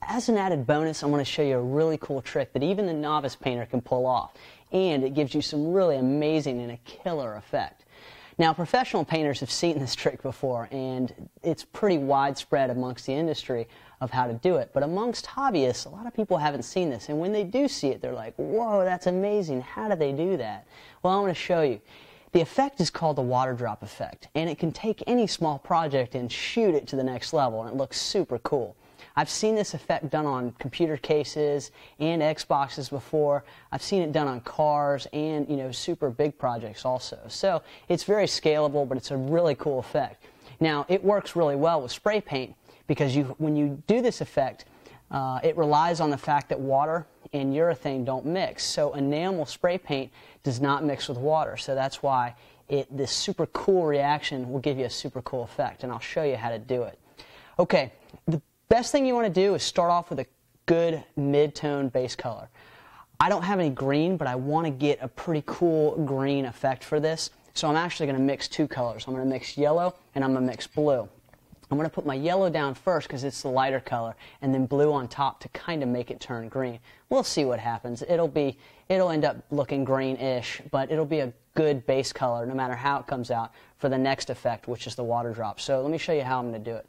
as an added bonus, I'm going to show you a really cool trick that even the novice painter can pull off, and it gives you some really amazing and a killer effect. Now, professional painters have seen this trick before, and it's pretty widespread amongst the industry of how to do it. But amongst hobbyists, a lot of people haven't seen this, and when they do see it, they're like, whoa, that's amazing. How do they do that? Well, I'm going to show you. The effect is called the water drop effect, and it can take any small project and shoot it to the next level, and it looks super cool. I've seen this effect done on computer cases and Xboxes before. I've seen it done on cars and, super big projects also. So it's very scalable, but it's a really cool effect. Now, it works really well with spray paint because when you do this effect, it relies on the fact that water and urethane don't mix. So enamel spray paint does not mix with water. So that's why this super cool reaction will give you a super cool effect, and I'll show you how to do it. Okay, the best thing you want to do is start off with a good mid-tone base color. I don't have any green, but I want to get a pretty cool green effect for this, so I'm actually going to mix two colors. I'm going to mix yellow and I'm going to mix blue. I'm going to put my yellow down first because it's the lighter color, and then blue on top to kind of make it turn green. We'll see what happens. It'll end up looking greenish, but it'll be a good base color no matter how it comes out for the next effect, which is the water drop. So let me show you how I'm going to do it.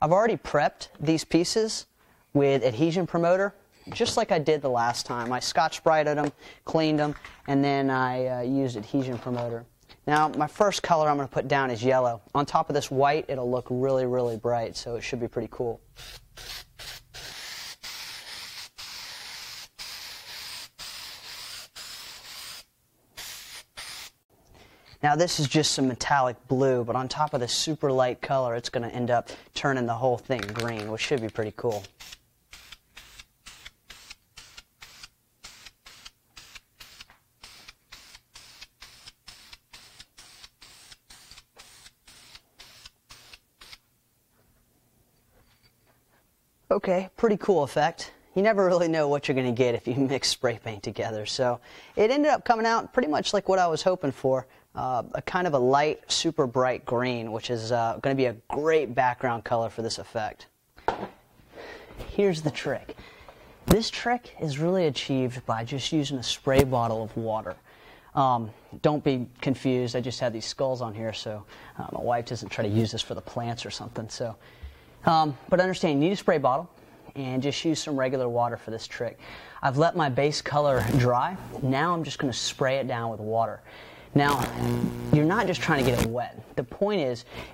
I've already prepped these pieces with adhesion promoter, just like I did the last time. I Scotch-Brighted them, cleaned them, and then I used adhesion promoter. Now, my first color I'm going to put down is yellow. On top of this white, it'll look really, really bright, so it should be pretty cool. Now, this is just some metallic blue, but on top of this super light color, it's going to end up turning the whole thing green, which should be pretty cool. Okay, pretty cool effect. You never really know what you're going to get if you mix spray paint together. So it ended up coming out pretty much like what I was hoping for. A kind of a light, super bright green, which is going to be a great background color for this effect. Here's the trick. This trick is really achieved by just using a spray bottle of water. Don't be confused. I just have these skulls on here, so my wife doesn't try to use this for the plants or something. So, but understand, you need a spray bottle and just use some regular water for this trick. I've let my base color dry. Now I'm just going to spray it down with water. Now, you're not just trying to get it wet. The point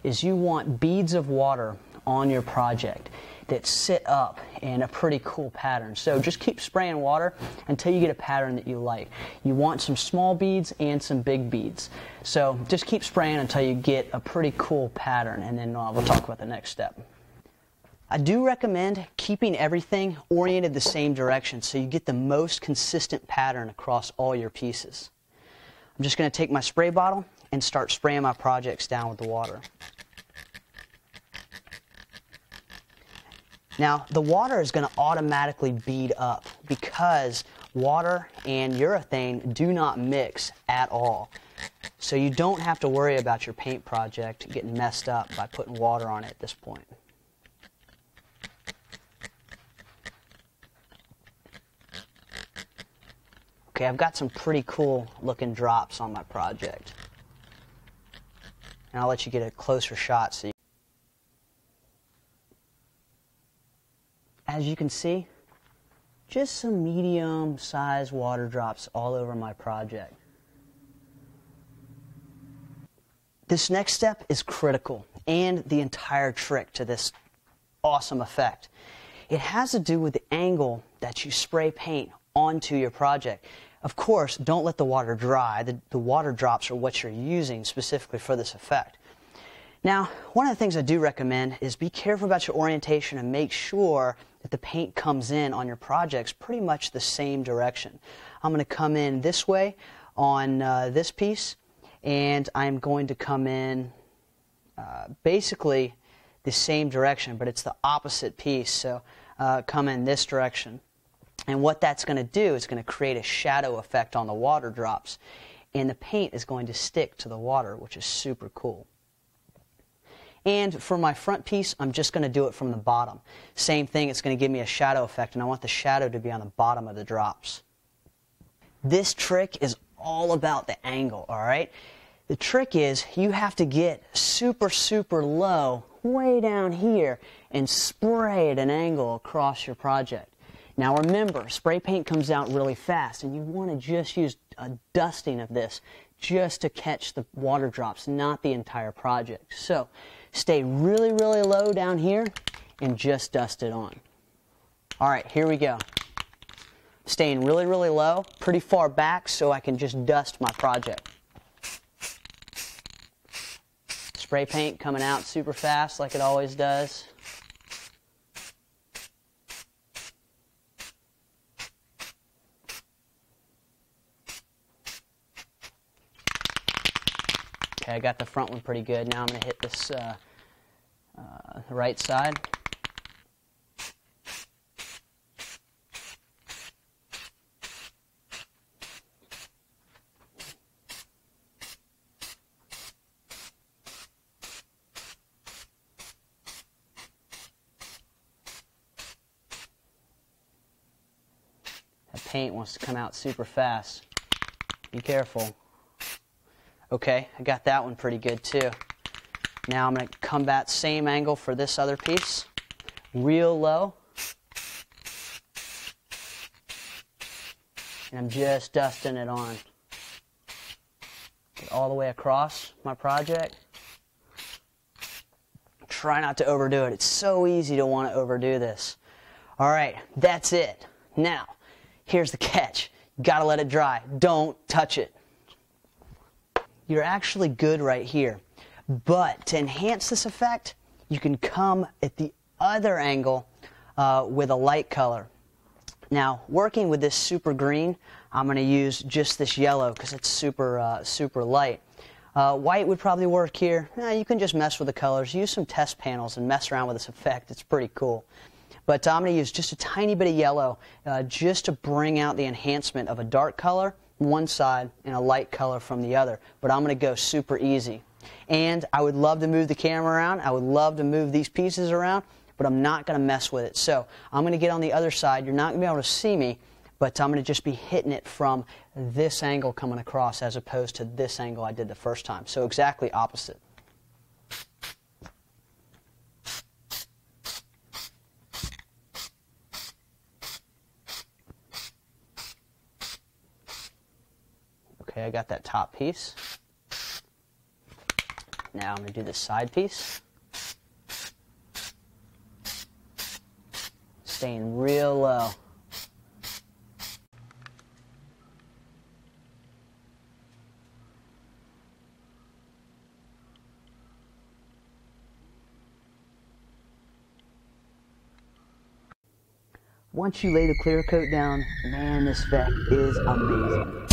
is you want beads of water on your project that sit up in a pretty cool pattern. So just keep spraying water until you get a pattern that you like. You want some small beads and some big beads. So just keep spraying until you get a pretty cool pattern, and then we'll talk about the next step. I do recommend keeping everything oriented the same direction so you get the most consistent pattern across all your pieces. I'm just going to take my spray bottle and start spraying my projects down with the water. Now, the water is going to automatically bead up because water and urethane do not mix at all. So you don't have to worry about your paint project getting messed up by putting water on it at this point. Okay, I've got some pretty cool looking drops on my project. And I'll let you get a closer shot. As you can see, just some medium-sized water drops all over my project. This next step is critical and the entire trick to this awesome effect. It has to do with the angle that you spray paint onto your project. Of course, don't let the water dry. The water drops are what you're using specifically for this effect. Now, one of the things I do recommend is be careful about your orientation and make sure that the paint comes in on your projects pretty much the same direction. I'm going to come in this way on this piece, and I'm going to come in basically the same direction, but it's the opposite piece, so come in this direction. And what that's going to do is going to create a shadow effect on the water drops, and the paint is going to stick to the water, which is super cool. And for my front piece, I'm just going to do it from the bottom. Same thing, it's going to give me a shadow effect, and I want the shadow to be on the bottom of the drops. This trick is all about the angle, all right? The trick is you have to get super, super low, way down here, and spray at an angle across your project. Now remember, spray paint comes out really fast, and you want to just use a dusting of this just to catch the water drops, not the entire project. So stay really, really low down here and just dust it on. All right, here we go. Staying really, really low, pretty far back so I can just dust my project. Spray paint coming out super fast like it always does. Okay, I got the front one pretty good. Now I'm going to hit this the right side. That paint wants to come out super fast. Be careful. Okay, I got that one pretty good too. Now I'm going to come back same angle for this other piece. Real low. And I'm just dusting it on. Get all the way across my project. Try not to overdo it. It's so easy to want to overdo this. All right, that's it. Now, here's the catch. You got to let it dry. Don't touch it. You're actually good right here. But to enhance this effect, you can come at the other angle with a light color. Now, working with this super green, I'm going to use just this yellow because it's super light. White would probably work here. You can just mess with the colors. Use some test panels and mess around with this effect. It's pretty cool. But I'm going to use just a tiny bit of yellow just to bring out the enhancement of a dark color one side and a light color from the other. But I'm going to go super easy. And I would love to move the camera around. I would love to move these pieces around, but I'm not going to mess with it. So I'm going to get on the other side. You're not going to be able to see me, but I'm going to just be hitting it from this angle coming across as opposed to this angle I did the first time. So exactly opposite. Okay, I got that top piece. Now I'm going to do this side piece. Staying real low. Once you lay the clear coat down, man, this effect is amazing.